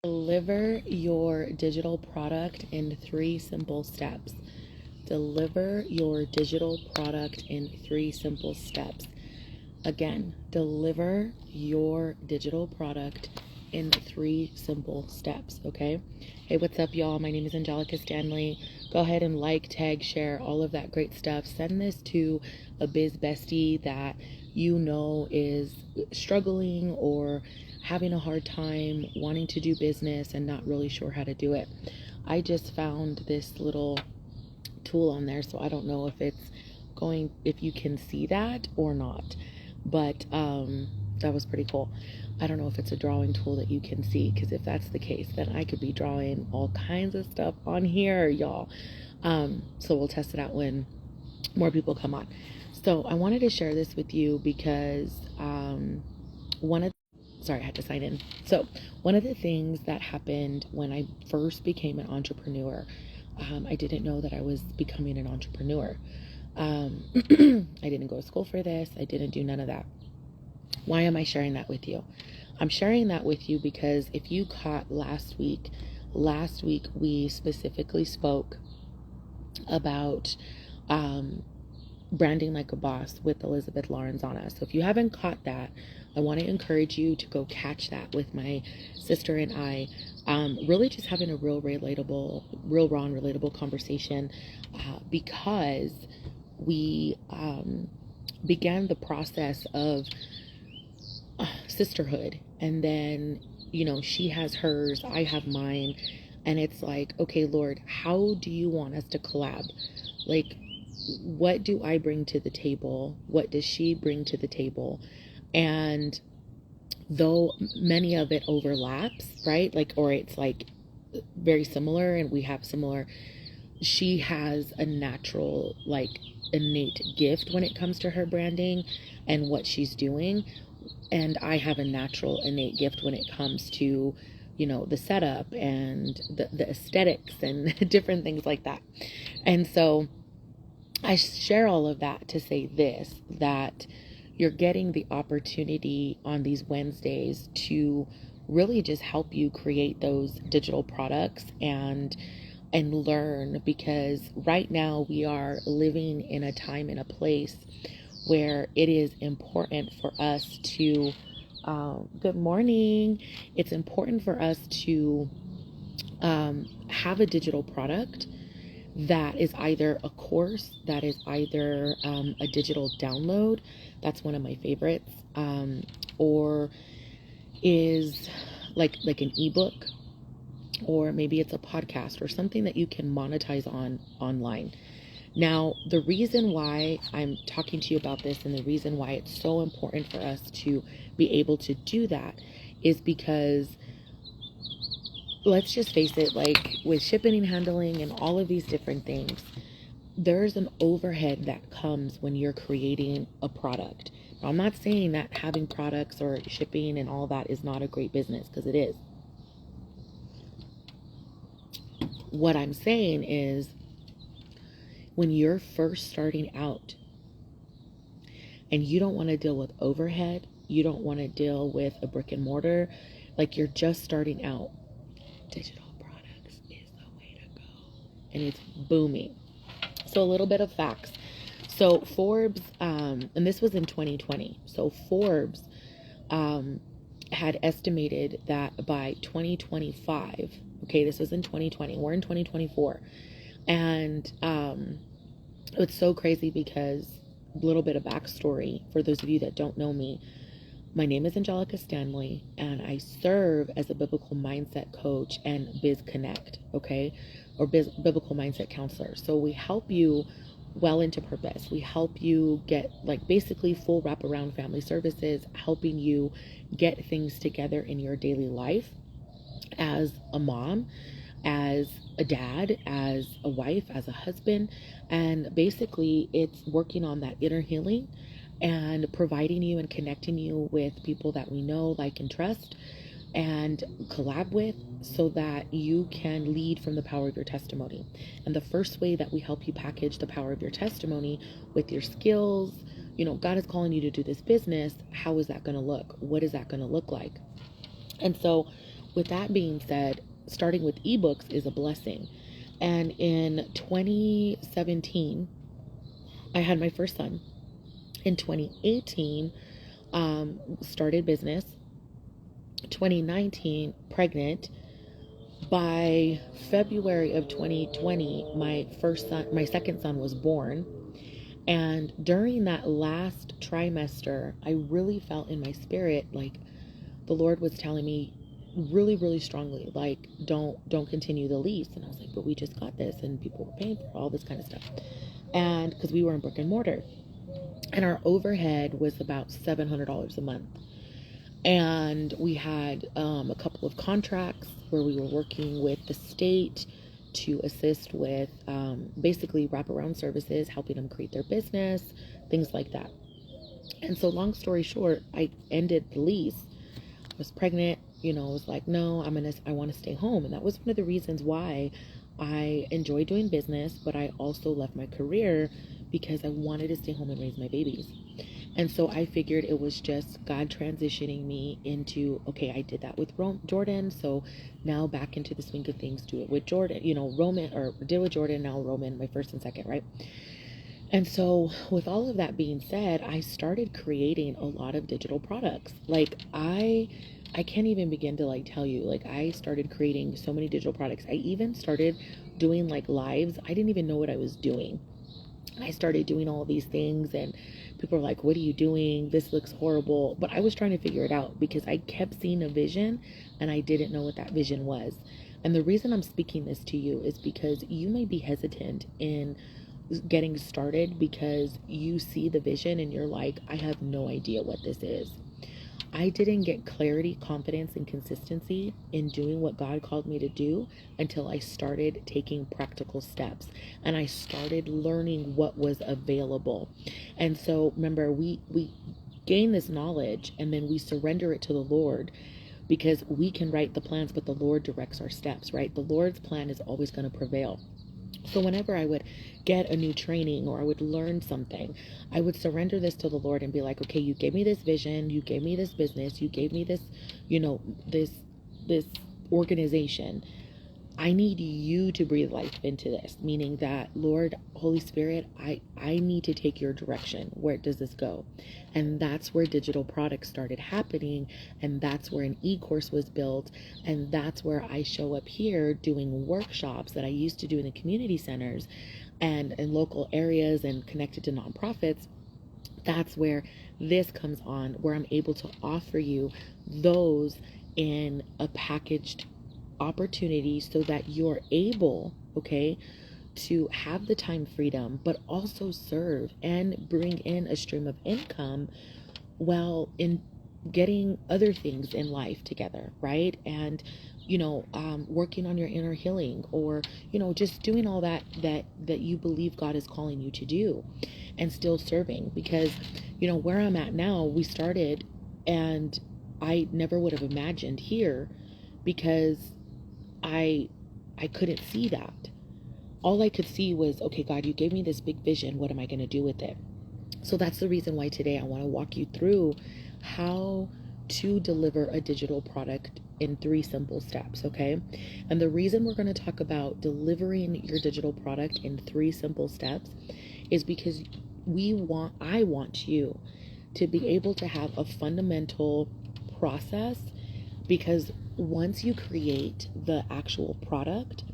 Deliver your digital product in 3 simple steps. Deliver your digital product in 3 simple steps. Again, deliver your digital product in 3 simple steps, okay? Hey, what's up, y'all? My name is Angelica Stanley. Go ahead and like, tag, share, all of that great stuff. Send this to a biz bestie that you know is struggling or having a hard time wanting to do business and not really sure how to do it. I just found this little tool on there, so I don't know if you can see that or not, but that was pretty cool. I don't know if it's a drawing tool that you can see, because if that's the case, then I could be drawing all kinds of stuff on here, y'all. So we'll test it out when more people come on. So I wanted to share this with you because sorry, I had to sign in. So one of the things that happened when I first became an entrepreneur, I didn't know that I was becoming an entrepreneur. I didn't go to school for this. I didn't do none of that. Why am I sharing that with you? I'm sharing that with you because if you caught last week we specifically spoke about branding like a boss with Elizabeth Lorenzana. So if you haven't caught that, I want to encourage you to go catch that with my sister and I. Really just having a real raw and relatable conversation because we began the process of sisterhood, and then she has hers, I have mine, and it's like, okay, Lord, how do you want us to collab? Like, what do I bring to the table? What does she bring to the table? And though many of it overlaps, right? Or it's like very similar and we have similar, she has a natural, innate gift when it comes to her branding and what she's doing. And I have a natural innate gift when it comes to, the setup and the aesthetics and different things like that. And so I share all of that to say this, that you're getting the opportunity on these Wednesdays to really just help you create those digital products and learn, because right now we are living in a time and a place where it is important for us to, good morning, it's important for us to have a digital product that is either a course, that is either a digital download, that's one of my favorites, or is like an ebook, or maybe it's a podcast or something that you can monetize online. Now, the reason why I'm talking to you about this and the reason why it's so important for us to be able to do that is because, let's just face it, with shipping and handling and all of these different things, there's an overhead that comes when you're creating a product. Now, I'm not saying that having products or shipping and all that is not a great business, because it is. What I'm saying is, when you're first starting out and you don't want to deal with overhead, you don't want to deal with a brick and mortar, you're just starting out, digital products is the way to go, and it's booming. So a little bit of facts. So Forbes, and this was in 2020. So Forbes had estimated that by 2025, okay, this was in 2020, we're in 2024. And it's so crazy because, a little bit of backstory for those of you that don't know me, my name is Angelica Stanley, and I serve as a biblical mindset coach and Biz Connect, okay, or biblical mindset counselor. So we help you well into purpose. We help you get basically full wraparound family services, helping you get things together in your daily life as a mom, as a dad, as a wife, as a husband. And basically it's working on that inner healing and providing you and connecting you with people that we know, like, and trust and collab with, so that you can lead from the power of your testimony. And the first way that we help you package the power of your testimony with your skills, God is calling you to do this business. How is that going to look? What is that going to look like? And so with that being said, starting with ebooks is a blessing. And in 2017, I had my first son. In 2018, started business. 2019, pregnant. By February of 2020, my second son was born. And during that last trimester, I really felt in my spirit like the Lord was telling me really, really strongly, like, don't continue the lease. And I was like, but we just got this, and people were paying for all this kind of stuff. And because we were in brick and mortar, and our overhead was about $700 a month. And we had a couple of contracts where we were working with the state to assist with basically wraparound services, helping them create their business, things like that. And so long story short, I ended the lease. I was pregnant, I was like, no, I want to stay home. And that was one of the reasons why I enjoy doing business, but I also left my career because I wanted to stay home and raise my babies. And so I figured it was just God transitioning me into, okay, I did that with Jordan. So now back into the swing of things, do it with Jordan, Roman, or did with Jordan, now Roman, my first and second, right? And so with all of that being said, I started creating a lot of digital products. Like I can't even begin to tell you, I started creating so many digital products. I even started doing lives. I didn't even know what I was doing. I started doing all of these things and people were like, what are you doing? This looks horrible. But I was trying to figure it out because I kept seeing a vision and I didn't know what that vision was. And the reason I'm speaking this to you is because you may be hesitant in getting started because you see the vision and you're like, I have no idea what this is. I didn't get clarity, confidence, and consistency in doing what God called me to do until I started taking practical steps and I started learning what was available. And so remember, we gain this knowledge and then we surrender it to the Lord because we can write the plans, but the Lord directs our steps, right? The Lord's plan is always going to prevail. So whenever I would get a new training or I would learn something, I would surrender this to the Lord and be like, okay, you gave me this vision, you gave me this business, you gave me this, this organization. I need you to breathe life into this, meaning that, Lord, Holy Spirit, I need to take your direction. Where does this go? And that's where digital products started happening. And that's where an e-course was built. And that's where I show up here doing workshops that I used to do in the community centers and in local areas and connected to nonprofits. That's where this comes on, where I'm able to offer you those in a packaged opportunity so that you're able, okay, to have the time freedom, but also serve and bring in a stream of income while in getting other things in life together, right? And working on your inner healing, or just doing all that you believe God is calling you to do, and still serving. Because where I'm at now, we started and I never would have imagined here because I couldn't see that. All I could see was, okay, God, you gave me this big vision. What am I going to do with it? So that's the reason why today I want to walk you through how to deliver a digital product in 3 simple steps, okay? And the reason we're going to talk about delivering your digital product in 3 simple steps is because I want you to be able to have a fundamental process, because once you create the actual product,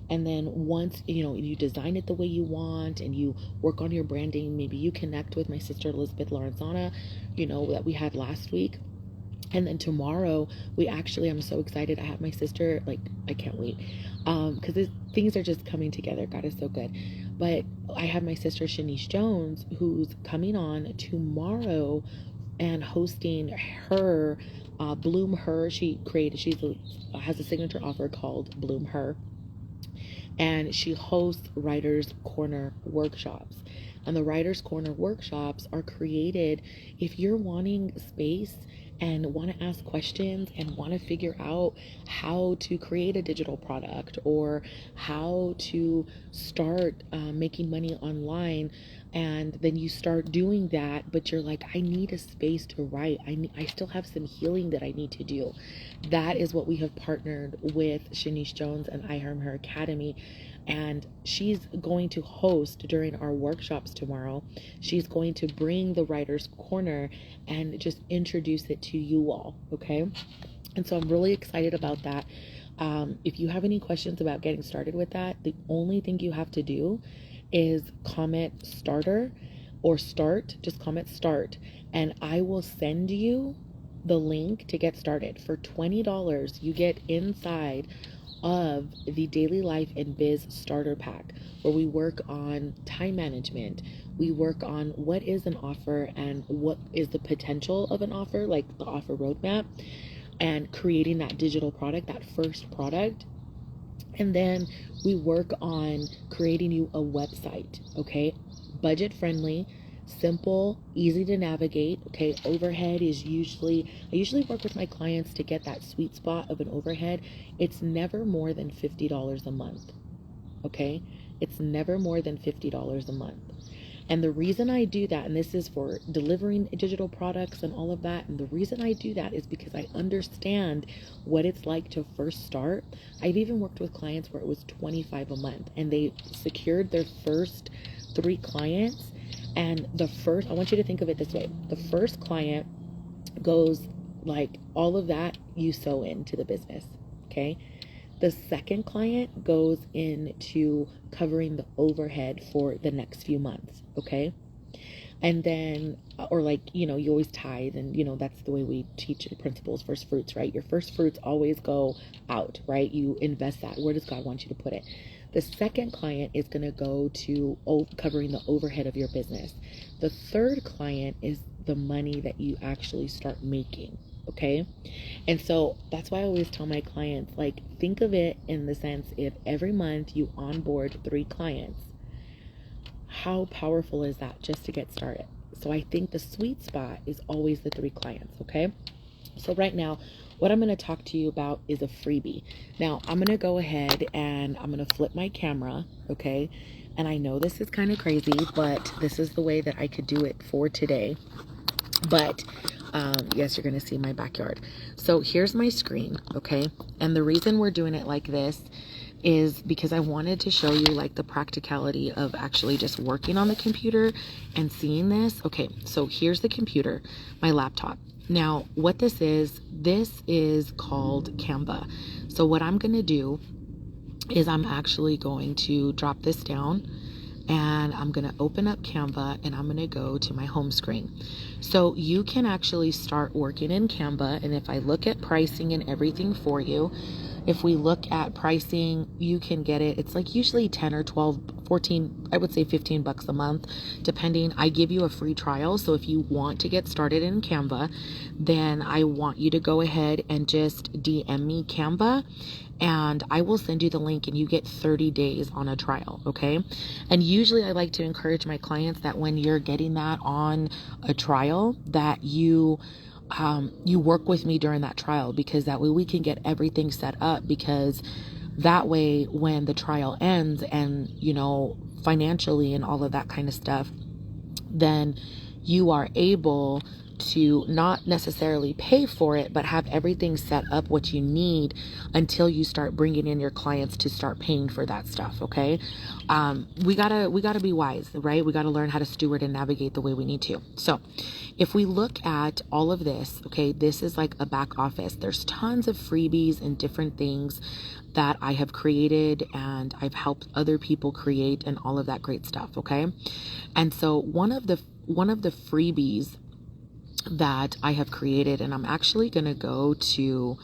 and then once you design it the way you want and you work on your branding, maybe you connect with my sister Elizabeth Lorenzana, that we had last week. And then tomorrow I'm so excited. I have my sister, I can't wait. Because things are just coming together. God is so good. But I have my sister Shanice Jones, who's coming on tomorrow and hosting her Bloom Her. She has a signature offer called Bloom Her. And she hosts Writers Corner workshops. And the Writers Corner workshops are created if you're wanting space and want to ask questions and want to figure out how to create a digital product or how to start making money online. And then you start doing that, but you're like, I need a space to write. I still have some healing that I need to do. That is what we have partnered with Shanice Jones and I Harm Her Academy. And she's going to host during our workshops tomorrow. She's going to bring the Writer's Corner and just introduce it to you all. Okay. And so I'm really excited about that. If you have any questions about getting started with that, the only thing you have to do is comment starter or start. Just comment start, and I will send you the link to get started. For $20, you get inside of the Daily Life and Biz Starter Pack, where we work on time management. We work on what is an offer and what is the potential of an offer, like the offer roadmap, and creating that digital product, that first product. And then we work on creating you a website, okay? Budget friendly, simple, easy to navigate, okay? Overhead is I usually work with my clients to get that sweet spot of an overhead. It's never more than $50 a month, okay? It's never more than $50 a month. And the reason I do that, and this is for delivering digital products and all of that, and the reason I do that is because I understand what it's like to first start. I've even worked with clients where it was $25 a month, and they secured their first 3 clients. And I want you to think of it this way. The first client goes like all of that you sew into the business, okay? The second client goes into covering the overhead for the next few months, okay? And then, or like, you always tithe, and, that's the way we teach the principles, first fruits, right? Your first fruits always go out, right? You invest that. Where does God want you to put it? The second client is going to go to covering the overhead of your business. The third client is the money that you actually start making. Okay. And so that's why I always tell my clients, like, think of it in the sense, if every month you onboard 3 clients, how powerful is that just to get started? So I think the sweet spot is always the 3 clients. Okay. So right now, what I'm going to talk to you about is a freebie. Now I'm going to go ahead and I'm going to flip my camera. Okay. And I know this is kind of crazy, but this is the way that I could do it for today. But yes, you're going to see my backyard. So here's my screen, okay? And the reason we're doing it like this is because I wanted to show you like the practicality of actually just working on the computer and seeing this. Okay, so here's the computer, my laptop. Now, what this is called Canva. So what I'm going to do is I'm actually going to drop this down, and I'm going to open up Canva, and I'm going to go to my home screen. So you can actually start working in Canva. And if I look at pricing and everything for you, if we look at pricing, you can get it. It's like usually 10 or 12, 14, I would say $15 a month, depending. I give you a free trial. So if you want to get started in Canva, then I want you to go ahead and just DM me Canva, and I will send you the link, and you get 30 days on a trial, okay? And usually I like to encourage my clients that when you're getting that on a trial, that you work with me during that trial, because that way we can get everything set up, because that way when the trial ends and, financially and all of that kind of stuff, then you are able to not necessarily pay for it, but have everything set up what you need until you start bringing in your clients to start paying for that stuff. Okay. We gotta be wise, right? We gotta learn how to steward and navigate the way we need to. So if we look at all of this, okay, this is like a back office. There's tons of freebies and different things that I have created, and I've helped other people create, and all of that great stuff. Okay. And so one of the freebies that I have created, and I'm actually going to go to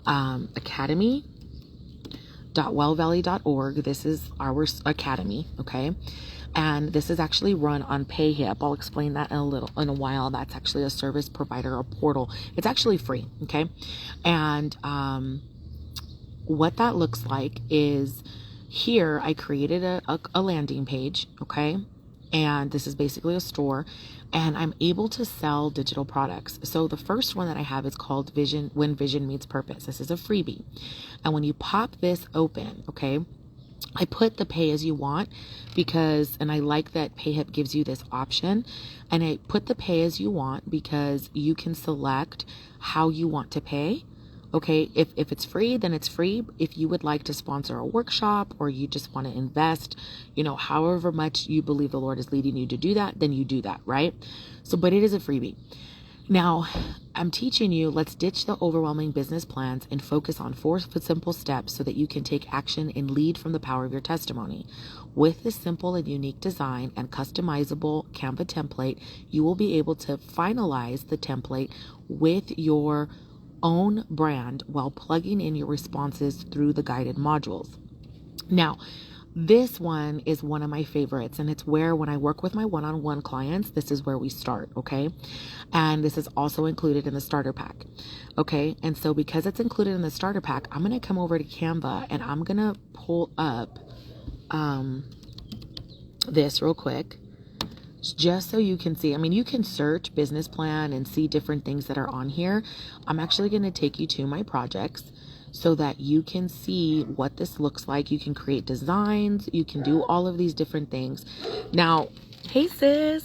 academy.wellvalley.org. This is our academy, okay? And this is actually run on PayHip. I'll explain that in a while. That's actually a service provider or portal. It's actually free, okay? And what that looks like is, here I created a landing page, okay? And this is basically a store, and I'm able to sell digital products. So the first one that I have is called When Vision Meets Purpose. This is a freebie. And when you pop this open, okay, I put the pay as you want because, and I like that PayHip gives you this option, and I put the pay as you want because you can select how you want to pay. Okay, if it's free, then it's free. If you would like to sponsor a workshop or you just want to invest, however much you believe the Lord is leading you to do that, then you do that, right? So, but it is a freebie. Now, I'm teaching you, let's ditch the overwhelming business plans and focus on 4 simple steps so that you can take action and lead from the power of your testimony. With this simple and unique design and customizable Canva template, you will be able to finalize the template with your own brand while plugging in your responses through the guided modules. Now, this one is one of my favorites, and it's where when I work with my one-on-one clients, this is where we start, okay? And this is also included in the starter pack, okay? And so because it's included in the starter pack, I'm going to come over to Canva and I'm going to pull up this real quick just so you can see. I mean, you can search business plan and see different things that are on here. I'm actually going to take you to my projects so that you can see what this looks like. You can create designs. You can do all of these different things. Now, hey sis.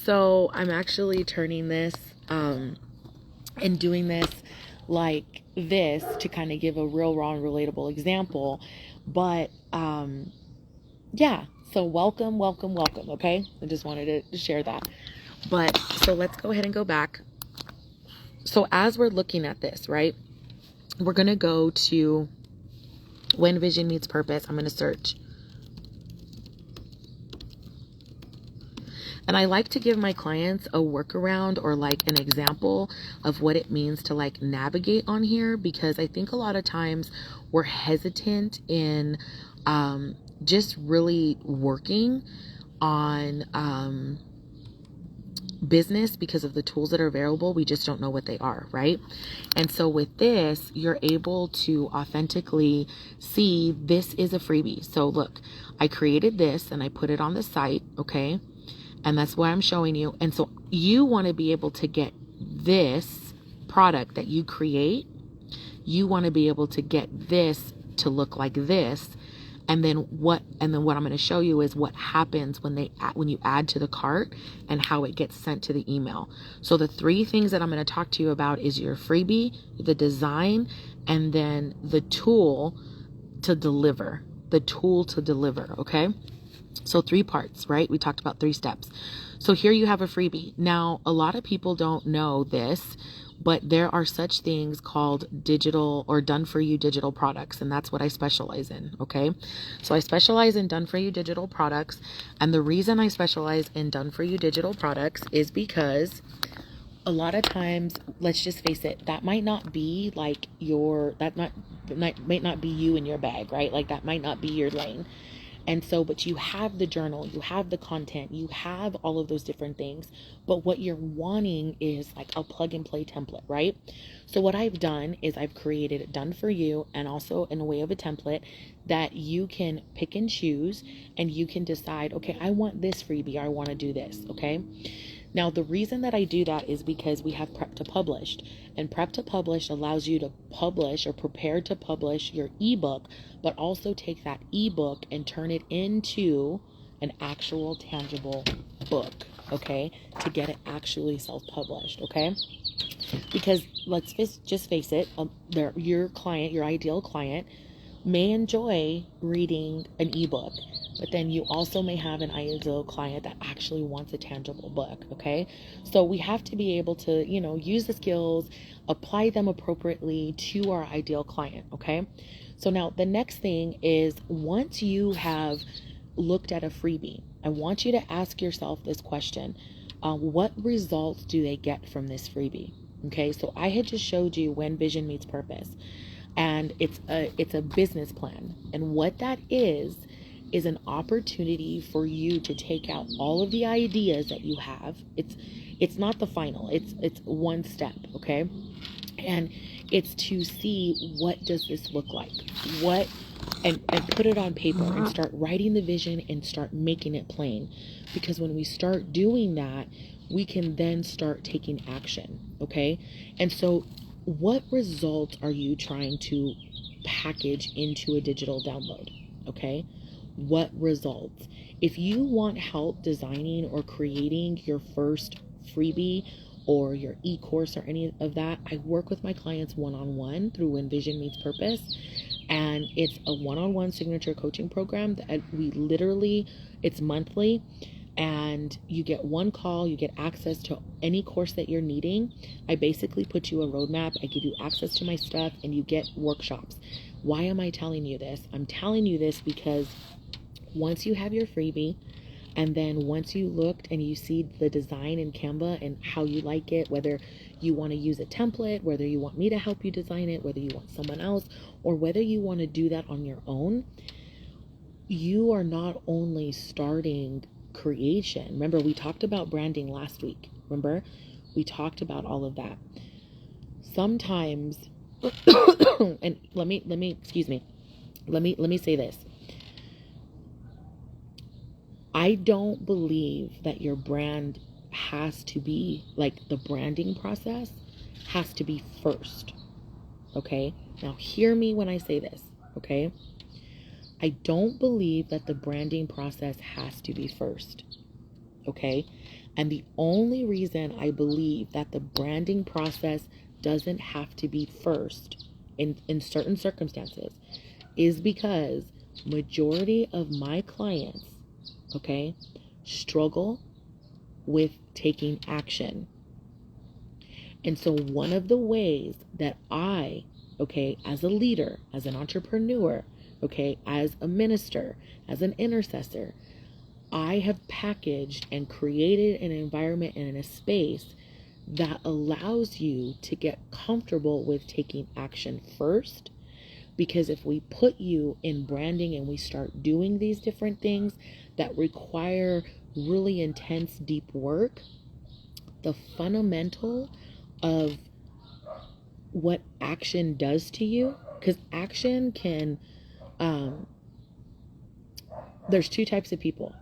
So I'm actually turning this and doing this like this to kind of give a real raw and relatable example. But yeah, so welcome. Okay, I just wanted to share that. But so let's go ahead and go back. So as we're looking at this, right, we're going to go to When Vision Meets Purpose. I'm going to search. And I like to give my clients a workaround or like an example of what it means to like navigate on here, because I think a lot of times we're hesitant in just really working on business because of the tools that are available. We just don't know what they are, right? And so with this, you're able to authentically see this is a freebie. So look, I created this and I put it on the site, okay? And that's what I'm showing you. And so you want to be able to get this product that you create. You want to be able to get this to look like this. And then what I'm going to show you is what happens when you add to the cart and how it gets sent to the email. So the 3 things that I'm going to talk to you about is your freebie, the design, and then the tool to deliver. Okay? So 3 parts, right? We talked about 3 steps. So here you have a freebie. Now, a lot of people don't know this, but there are such things called digital or done-for-you digital products, and that's what I specialize in, okay? So I specialize in done-for-you digital products, and the reason I specialize in done-for-you digital products is because a lot of times, let's just face it, that might not be like might not be you in your bag, right? Like that might not be your lane. And so, but you have the journal, you have the content, you have all of those different things. But what you're wanting is like a plug and play template, right? So what I've done is I've created it done for you, and also in a way of a template that you can pick and choose, and you can decide, okay, I want this freebie, I want to do this, okay? Now, the reason that I do that is because we have Prep to Publish, and Prep to Publish allows you to publish or prepare to publish your ebook, but also take that ebook and turn it into an actual tangible book, okay? To get it actually self-published, okay? Because let's just face it, your client, your ideal client, may enjoy reading an ebook, but then you also may have an ideal client that actually wants a tangible book, okay? So we have to be able to, use the skills, apply them appropriately to our ideal client, okay? So now the next thing is, once you have looked at a freebie, I want you to ask yourself this question. What results do they get from this freebie? Okay, so I had just showed you When Vision Meets Purpose, and it's a business plan. And what that is an opportunity for you to take out all of the ideas that you have. It's not the final, it's one step, okay? And it's to see, what does this look like? And put it on paper and start writing the vision and start making it plain. Because when we start doing that, we can then start taking action, okay? And so what results are you trying to package into a digital download? Okay. What results? If you want help designing or creating your first freebie or your e-course or any of that, I work with my clients one-on-one through When Vision Meets Purpose. And it's a one-on-one signature coaching program that it's monthly, and you get one call, you get access to any course that you're needing. I basically put you a roadmap, I give you access to my stuff, and you get workshops. Why am I telling you this? I'm telling you this because once you have your freebie, and then once you looked and you see the design in Canva and how you like it, whether you want to use a template, whether you want me to help you design it, whether you want someone else, or whether you want to do that on your own, you are not only starting creation. Remember, we talked about branding last week. Remember, we talked about all of that. Sometimes, and let me say this. I don't believe that your brand has to be, like, the branding process has to be first. Okay? Now hear me when I say this. Okay? I don't believe that the branding process has to be first. Okay? And the only reason I believe that the branding process doesn't have to be first in certain circumstances is because majority of my clients, okay, struggle with taking action. And so one of the ways that I, okay, as a leader, as an entrepreneur, okay, as a minister, as an intercessor, I have packaged and created an environment and a space that allows you to get comfortable with taking action first. Because if we put you in branding and we start doing these different things that require really intense, deep work, the fundamental of what action does to you, because action can, there's two types of people.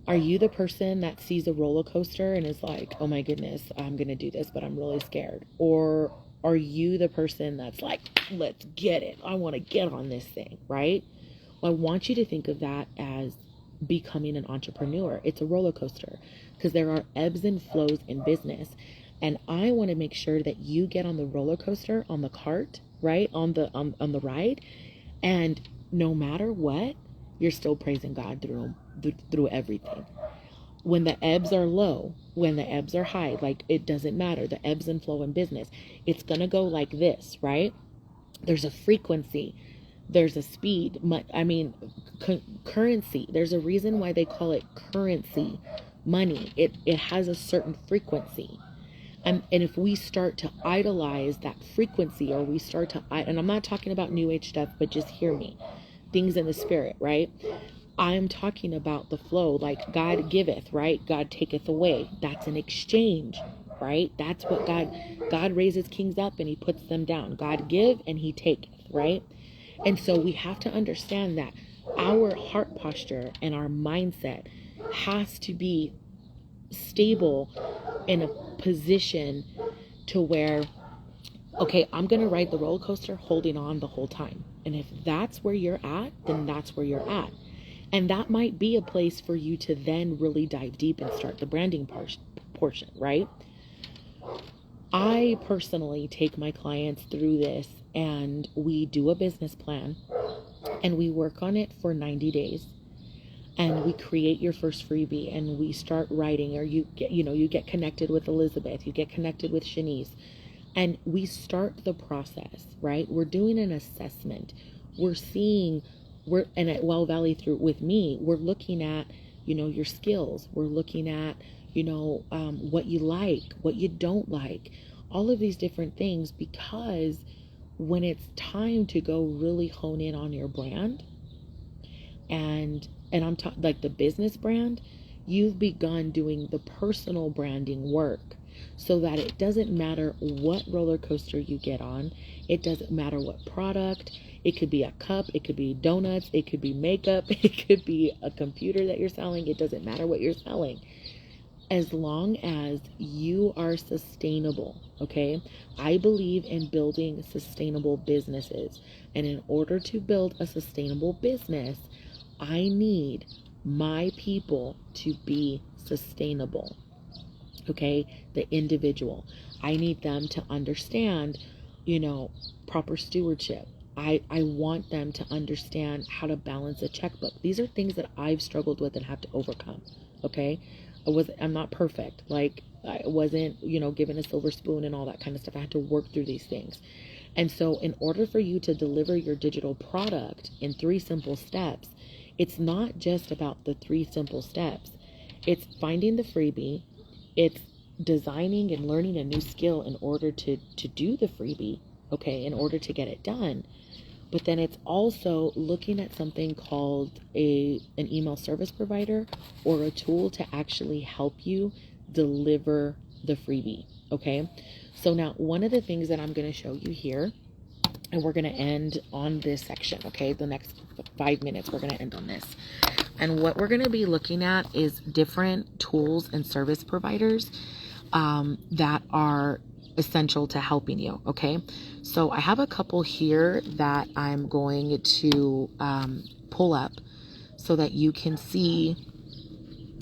Are you the person that sees a roller coaster and is like, oh my goodness, I'm going to do this, but I'm really scared? Or are you the person that's like, let's get it. I want to get on this thing, right? Well, I want you to think of that as becoming an entrepreneur. It's a roller coaster because there are ebbs and flows in business. And I want to make sure that you get on the roller coaster, on the cart, right? On the ride. And no matter what, you're still praising God through everything. When the ebbs are low, when the ebbs are high, like, it doesn't matter. The ebbs and flow in business, it's going to go like this, right? There's a frequency. There's a speed. Currency. There's a reason why they call it currency, money. It has a certain frequency. And if we start to idolize that frequency, or we start to, and I'm not talking about new age stuff, but just hear me, things in the spirit, right? I'm talking about the flow, like God giveth, right? God taketh away. That's an exchange, right? That's what God raises kings up and he puts them down. God give and he taketh, right? And so we have to understand that our heart posture and our mindset has to be stable in a position to where, okay, I'm going to ride the roller coaster holding on the whole time. And if that's where you're at, then that's where you're at. And that might be a place for you to then really dive deep and start the branding portion, right? I personally take my clients through this, and we do a business plan and we work on it for 90 days. And we create your first freebie and we start writing, or you get connected with Elizabeth, you get connected with Shanice, and we start the process, right? We're doing an assessment. And at Well Valley with me, we're looking at, your skills. We're looking at, what you like, what you don't like, all of these different things, because when it's time to go really hone in on your brand, and I'm talking like the business brand, you've begun doing the personal branding work, so that it doesn't matter what roller coaster you get on. It doesn't matter what product. It could be a cup. It could be donuts. It could be makeup. It could be a computer that you're selling. It doesn't matter what you're selling. as long as you are sustainable, okay? I believe in building sustainable businesses. And in order to build a sustainable business, I need my people to be sustainable, okay? The individual. I need them to understand, proper stewardship. I want them to understand how to balance a checkbook. These are things that I've struggled with and have to overcome, okay? I'm not perfect. Like, I wasn't, given a silver spoon and all that kind of stuff. I had to work through these things. And so in order for you to deliver your digital product in 3 simple steps, it's not just about the 3 simple steps. It's finding the freebie. It's designing and learning a new skill in order to do the freebie, okay, in order to get it done. But then it's also looking at something called an email service provider or a tool to actually help you deliver the freebie, okay? So now one of the things that I'm going to show you here, and we're going to end on this section, okay? The next 5 minutes, we're going to end on this. And what we're going to be looking at is different tools and service providers that are essential to helping you, okay? So I have a couple here that I'm going to pull up so that you can see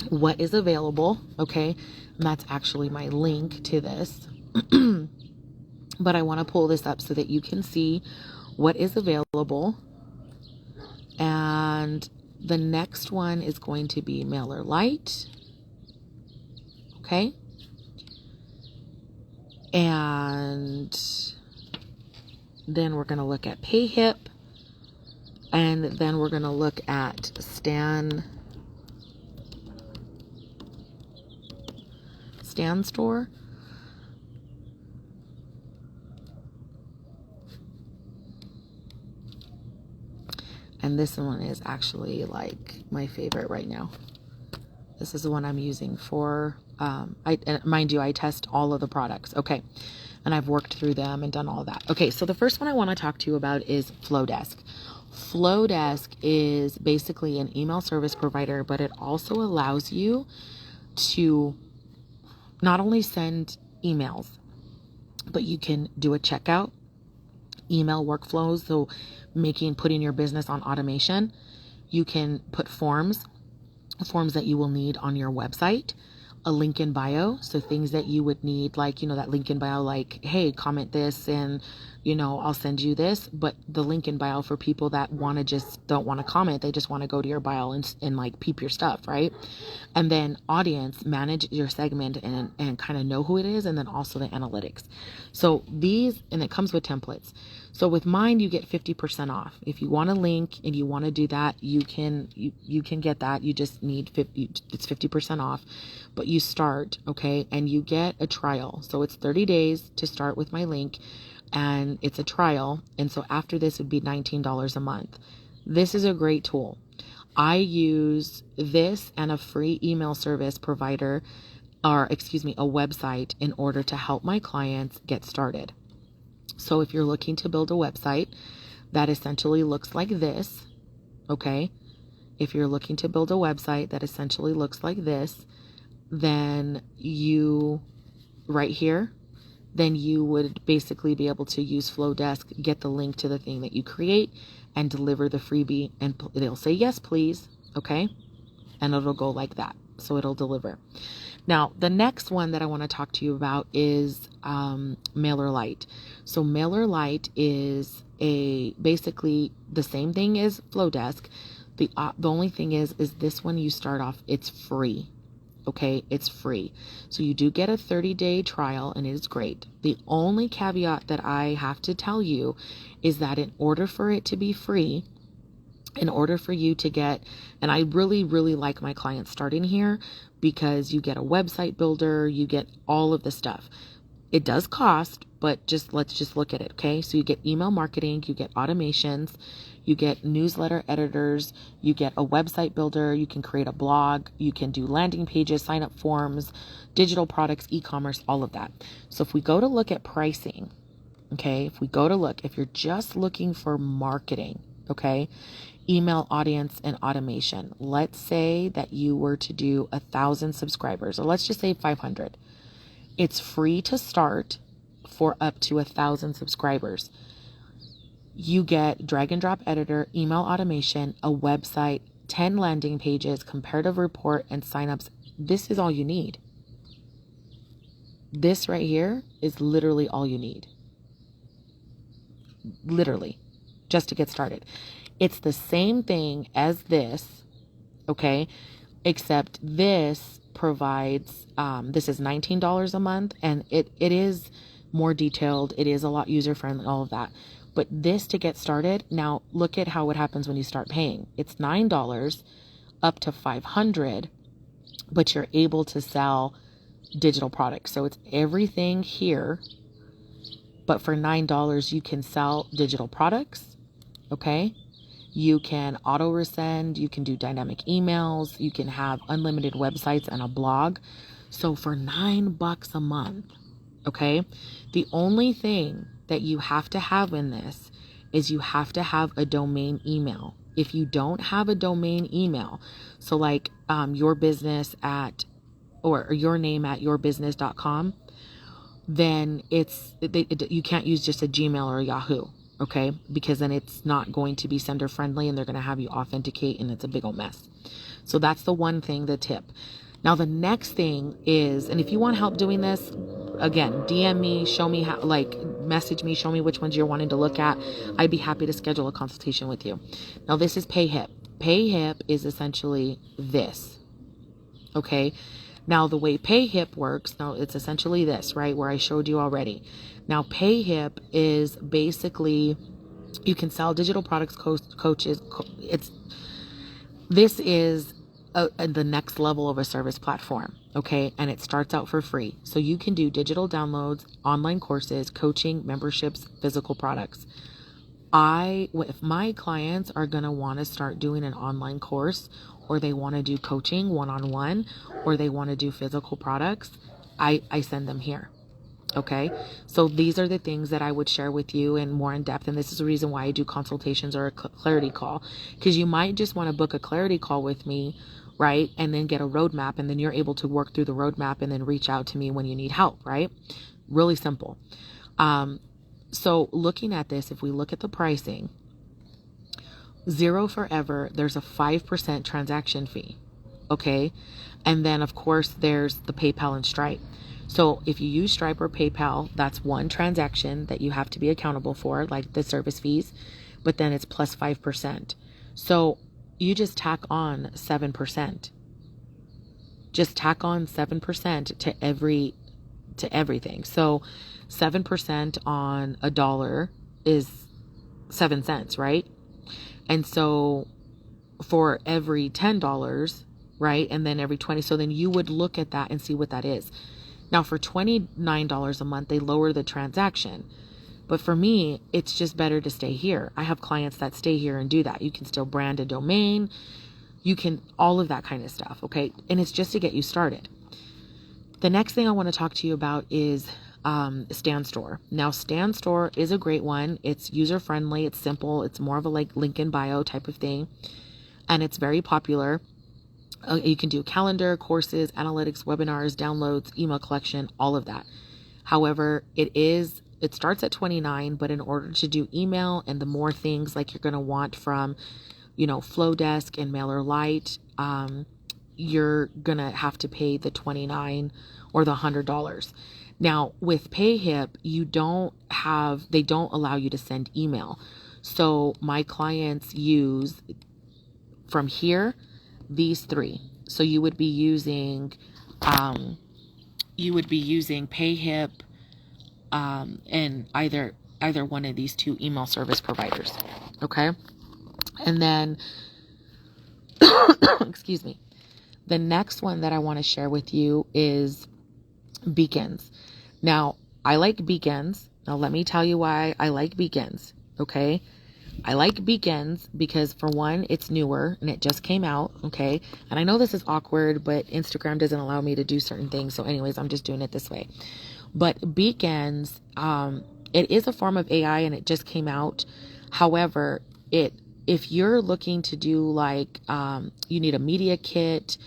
what is available, okay? And that's actually my link to this. But I want to pull this up so that you can see what is available. And the next one is going to be MailerLite, okay? And then we're going to look at PayHip, and then we're going to look at StanStore. And this one is actually like my favorite right now. This is the one I'm using for, mind you, I test all of the products. Okay. And I've worked through them and done all of that. Okay. So the first one I want to talk to you about is Flowdesk. Flowdesk is basically an email service provider, but it also allows you to not only send emails, but you can do a checkout, email workflows. So putting your business on automation. You can put forms that you will need on your website, a link in bio. So things that you would need, like, that link in bio, like, hey, comment this and, I'll send you this. But the link in bio for people that don't want to comment, they just want to go to your bio and like peep your stuff, right? And then audience, manage your segment and kind of know who it is. And then also the analytics. So and it comes with templates. So with mine, you get 50% off. If you want a link and you want to do that, you can get that. You just need it's 50% off, but you start, okay? And you get a trial. So it's 30 days to start with my link, and it's a trial. And so after this would be $19 a month. This is a great tool. I use this and a free email service provider, a website, in order to help my clients get started. So if you're looking to build a website that essentially looks like this, okay? If you're looking to build a website that essentially looks like this, then right here, then you would basically be able to use Flowdesk, get the link to the thing that you create, and deliver the freebie, and they'll say, yes, please, okay? And it'll go like that. So it'll deliver. Now, the next one that I want to talk to you about is MailerLite. So MailerLite is basically the same thing as Flowdesk. The only thing is this one you start off, it's free. Okay, it's free. So you do get a 30-day trial, and it is great. The only caveat that I have to tell you is that in order for it to be free, in order for you to get, and I really, really like my clients starting here because you get a website builder, you get all of the stuff. It does cost, but let's just look at it, okay? So you get email marketing, you get automations, you get newsletter editors, you get a website builder, you can create a blog, you can do landing pages, sign up forms, digital products, e-commerce, all of that. So if we go to look at pricing, okay, if you're just looking for marketing, Okay. Email audience and automation. Let's say that you were to do 1,000 subscribers, or let's just say 500. It's free to start for up to 1,000 subscribers. You get drag and drop editor, email automation, a website, 10 landing pages, comparative report, and signups. This is all you need. This right here is literally all you need. Literally, just to get started. It's the same thing as this, okay? Except this provides, this is $19 a month, and it is more detailed. It is a lot user-friendly, all of that. But this to get started, now look at how it happens when you start paying. It's $9 up to $500, but you're able to sell digital products. So it's everything here, but for $9, you can sell digital products, okay? You can auto resend, you can do dynamic emails, you can have unlimited websites and a blog. So for $9 a month, okay, the only thing that you have to have in this is you have to have a domain email. If you don't have a domain email, so like your business at, or your name at yourbusiness.com, then you can't use just a Gmail or a Yahoo, okay? Because then it's not going to be sender friendly and they're going to have you authenticate and it's a big old mess. So that's the one thing, the tip. Now, the next thing is, and if you want help doing this, again, DM me, show me how, like message me, show me which ones you're wanting to look at. I'd be happy to schedule a consultation with you. Now, this is PayHip. PayHip is essentially this, okay? Now, the way PayHip works, now it's essentially this, right, where I showed you already. Now, PayHip is basically, you can sell digital products, coaches. This is the next level of a service platform, okay? And it starts out for free. So you can do digital downloads, online courses, coaching, memberships, physical products. If my clients are going to want to start doing an online course, or they want to do coaching one-on-one, or they want to do physical products, I send them here. Okay. So these are the things that I would share with you in more in depth. And this is the reason why I do consultations or a clarity call, because you might just want to book a clarity call with me, right? And then get a roadmap, and then you're able to work through the roadmap and then reach out to me when you need help, right? Really simple. So looking at this, if we look at the pricing, Zero Forever, there's a 5% transaction fee. Okay. And then of course there's the PayPal and Stripe. So if you use Stripe or PayPal, that's one transaction that you have to be accountable for, like the service fees, but then it's plus 5%. So you just tack on 7%. Just tack on 7% to everything. So 7% on $1 is 7 cents, right? And so for every $10, right? And then every 20. So then you would look at that and see what that is. Now for $29 a month, they lower the transaction. But for me, it's just better to stay here. I have clients that stay here and do that. You can still brand a domain. You can, all of that kind of stuff. Okay. And it's just to get you started. The next thing I want to talk to you about is Stan Store. Now, Stan Store is a great one. It's user friendly. It's simple. It's more of a like link in bio type of thing. And it's very popular. You can do calendar, courses, analytics, webinars, downloads, email collection, all of that. However, it starts at $29, but in order to do email and the more things like you're going to want from, Flowdesk and MailerLite, you're going to have to pay the $29 or the $100. Now with PayHip, they don't allow you to send email. So my clients use from here, these three. So you would be using PayHip, and either one of these two email service providers. Okay. And then, excuse me. The next one that I want to share with you is Beacons. Now, I like Beacons. Now, let me tell you why I like Beacons. Okay. I like Beacons because for one, it's newer and it just came out. Okay. And I know this is awkward, but Instagram doesn't allow me to do certain things. So anyways, I'm just doing it this way. But Beacons, it is a form of AI and it just came out. However, if you're looking to do like, you need a media kit,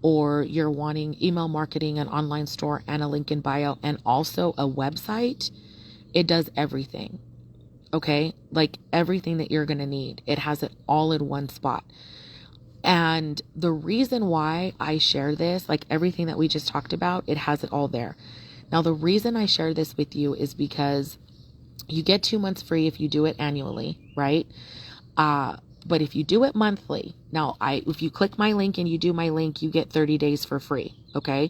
or you're wanting email marketing, an online store, and a link in bio, and also a website, it does everything. Okay. Like everything that you're going to need. It has it all in one spot. And the reason why I share this, like everything that we just talked about, it has it all there. Now, the reason I share this with you is because you get 2 months free if you do it annually, right? But if you do it monthly, now if you click my link and you do my link, you get 30 days for free. Okay.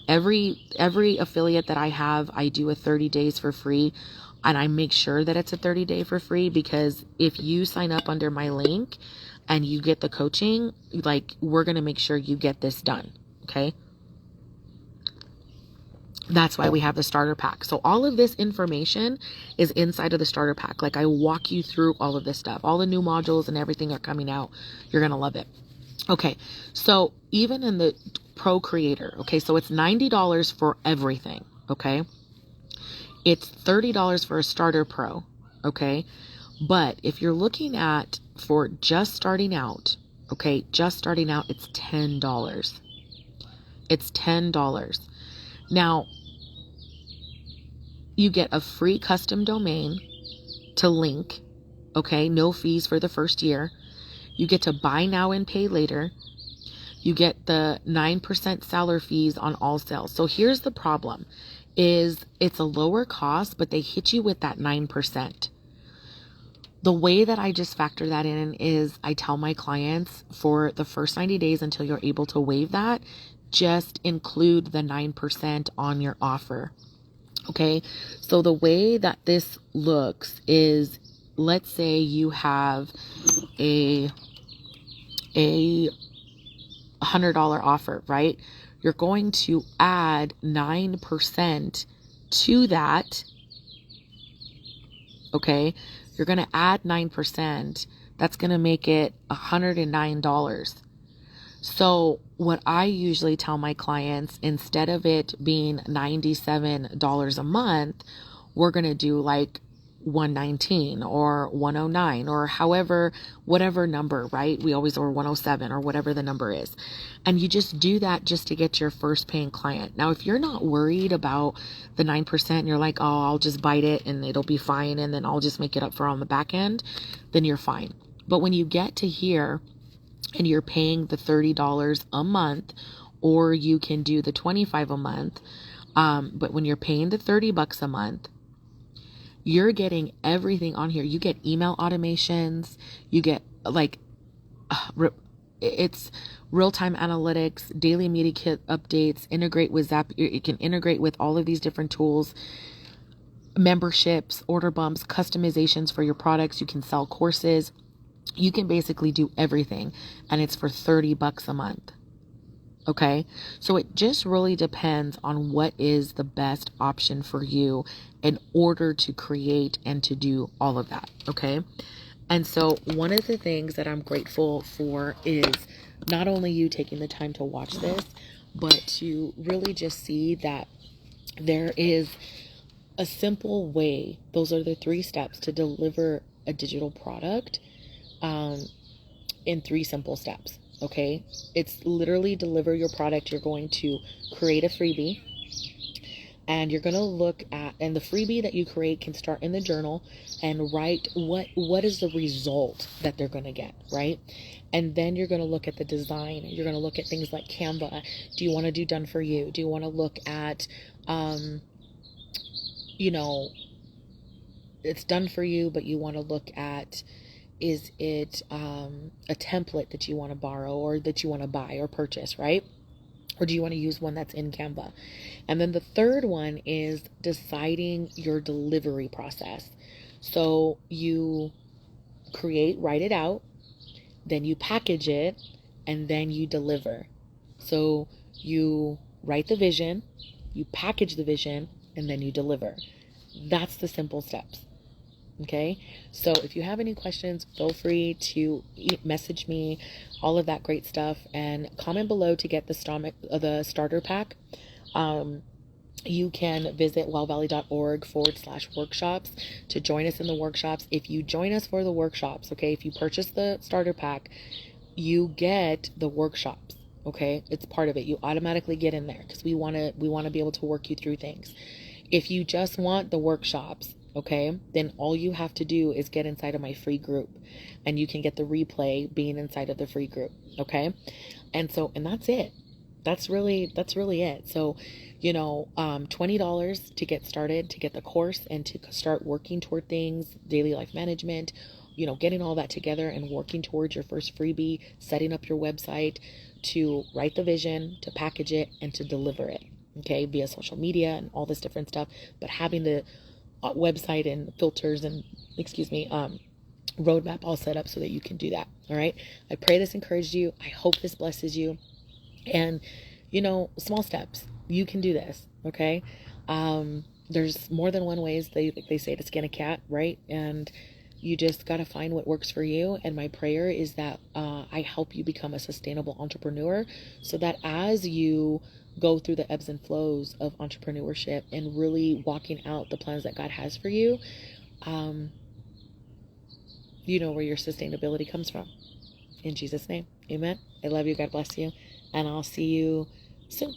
Every affiliate that I have, I do a 30 days for free, and I make sure that it's a 30-day for free, because if you sign up under my link and you get the coaching, like, we're going to make sure you get this done. Okay. That's why we have the starter pack. So all of this information is inside of the starter pack. Like, I walk you through all of this stuff. All the new modules and everything are coming out. You're going to love it. Okay. So even in the Pro Creator, okay, so it's $90 for everything. Okay. It's $30 for a starter pro. Okay. But if you're looking at for just starting out, okay, just starting out, it's $10. It's $10. Now, you get a free custom domain to link, okay? No fees for the first year. You get to buy now and pay later. You get the 9% seller fees on all sales. So here's the problem, is it's a lower cost, but they hit you with that 9%. The way that I just factor that in is I tell my clients for the first 90 days until you're able to waive that, just include the 9% on your offer. Okay. So the way that this looks is, let's say you have a $100 offer, right? You're going to add 9% to that. Okay. You're going to add 9%. That's going to make it $109. So what I usually tell my clients, instead of it being $97 a month, we're going to do like $119 or $109 or however, whatever number, right? We always, or $107 or whatever the number is. And you just do that just to get your first paying client. Now, if you're not worried about the 9% and you're like, oh, I'll just bite it and it'll be fine, and then I'll just make it up for on the back end, then you're fine. But when you get to here, and you're paying the $30 a month, or you can do the $25 a month. But when you're paying the $30 a month, you're getting everything on here. You get email automations. You get like, it's real-time analytics, daily media kit updates, integrate with Zap. You can integrate with all of these different tools, memberships, order bumps, customizations for your products. You can sell courses. You can basically do everything, and it's for $30 a month. Okay. So it just really depends on what is the best option for you in order to create and to do all of that. Okay. And so one of the things that I'm grateful for is not only you taking the time to watch this, but to really just see that there is a simple way. Those are the 3 steps to deliver a digital product in 3 simple steps. Okay. It's literally deliver your product. You're going to create a freebie, and you're going to look at, and the freebie that you create can start in the journal and write what is the result that they're going to get, right? And then you're going to look at the design. You're going to look at things like Canva. Do you want to do done for you? Do you want to look at, it's done for you, but you want to look at, is it a template that you want to borrow or that you want to buy or purchase, right? Or do you want to use one that's in Canva? And then the third one is deciding your delivery process. So you write it out, then you package it, and then you deliver. So you write the vision, you package the vision, and then you deliver. That's the simple steps. Okay. So if you have any questions, feel free to message me, all of that great stuff, and comment below to get the starter pack. you can visit wellvalley.org/workshops to join us in the workshops. If you join us for the workshops, okay, if you purchase the starter pack, you get the workshops. Okay, it's part of it. You automatically get in there because we want to be able to work you through things. If you just want the workshops, okay, then all you have to do is get inside of my free group, and you can get the replay being inside of the free group. Okay, and that's it. That's really it. So, $20 to get started, to get the course and to start working toward things, daily life management, getting all that together and working towards your first freebie, setting up your website, to write the vision, to package it, and to deliver it, okay, via social media and all this different stuff. But having the website and filters and, roadmap all set up so that you can do that. All right. I pray this encouraged you. I hope this blesses you. And, small steps. You can do this. Okay. There's more than one ways they say to skin a cat, right? And you just got to find what works for you. And my prayer is that I help you become a sustainable entrepreneur, so that as you go through the ebbs and flows of entrepreneurship and really walking out the plans that God has for you, you know where your sustainability comes from. In Jesus' name, amen. I love you. God bless you. And I'll see you soon.